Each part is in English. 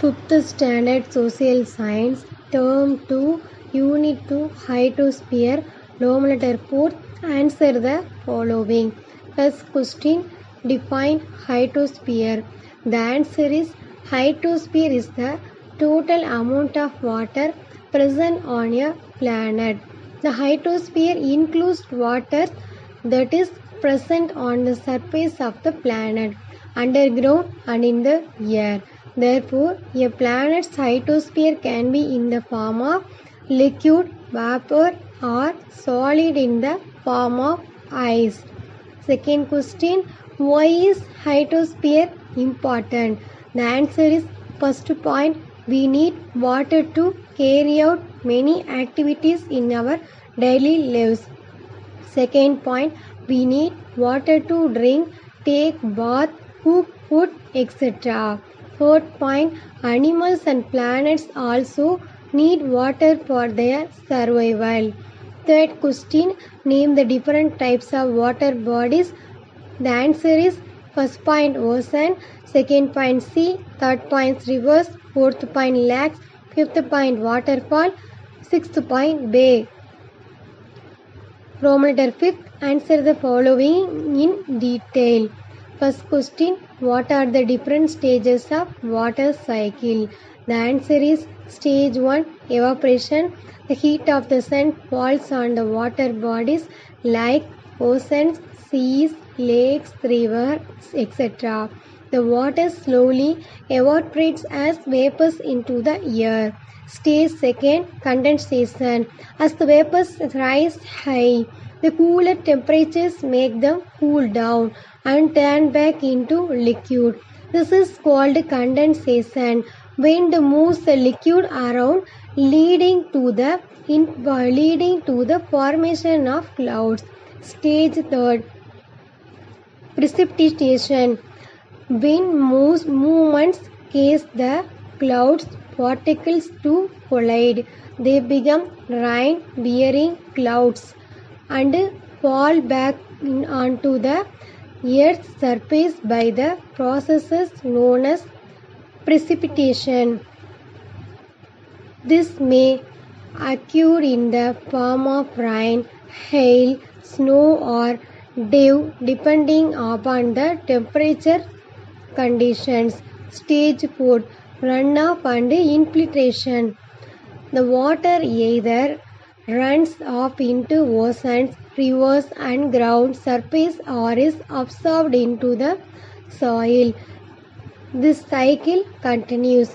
Fifth Standard Social Science, Term 2, Unit 2, Hydrosphere, Denominator 4. Answer the following. First question, define hydrosphere. The answer is hydrosphere is the total amount of water present on a planet. The hydrosphere includes water that is present on the surface of the planet, underground and in the air. Therefore, a planet's hydrosphere can be in the form of liquid, vapor or solid in the form of ice. Second question, why is hydrosphere important? The answer is first point, we need water to carry out many activities in our daily lives. Second point, we need water to drink, take bath, cook food, etc. Third point, animals and plants also need water for their survival. Third question, name the different types of water bodies. The answer is first point ocean, second point sea, third point rivers, fourth point lakes, fifth point waterfall, sixth point bay. Denominator 5th, answer the following in detail. First question, what are the different stages of water cycle? The answer is stage 1, evaporation. The heat of the sun falls on the water bodies like oceans, seas, lakes, rivers, etc. The water slowly evaporates as vapors into the air. Stage 2, condensation. As the vapors rise high, the cooler temperatures make them cool down and turn back into liquid. This is called condensation. Wind moves the liquid around, leading to the formation of clouds. Stage 3, precipitation. Wind movements cause the clouds particles to collide. They become rain-bearing clouds and fall back onto the Earth's surface by the processes known as precipitation. This may occur in the form of rain, hail, snow or dew depending upon the temperature conditions. Stage 4, runoff and infiltration. The water either runs off into oceans, rivers and ground surface or is absorbed into the soil. This cycle continues.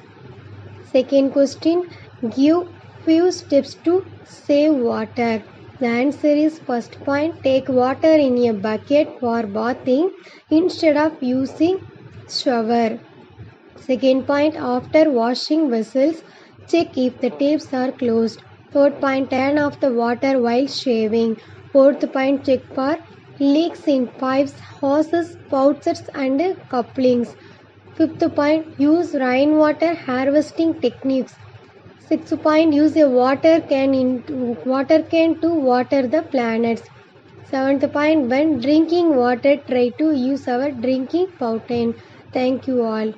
Second question, give few steps to save water. The answer is first point, take water in a bucket for bathing instead of using shower. Second point, after washing vessels, check if the taps are closed. Third point, turn off the water while shaving. Fourth point, check for leaks in pipes, hoses, faucets and couplings. Fifth point, use rainwater harvesting techniques. Sixth point, use a water can to water the planets. Seventh point, when drinking water, try to use our drinking fountain. Thank you all.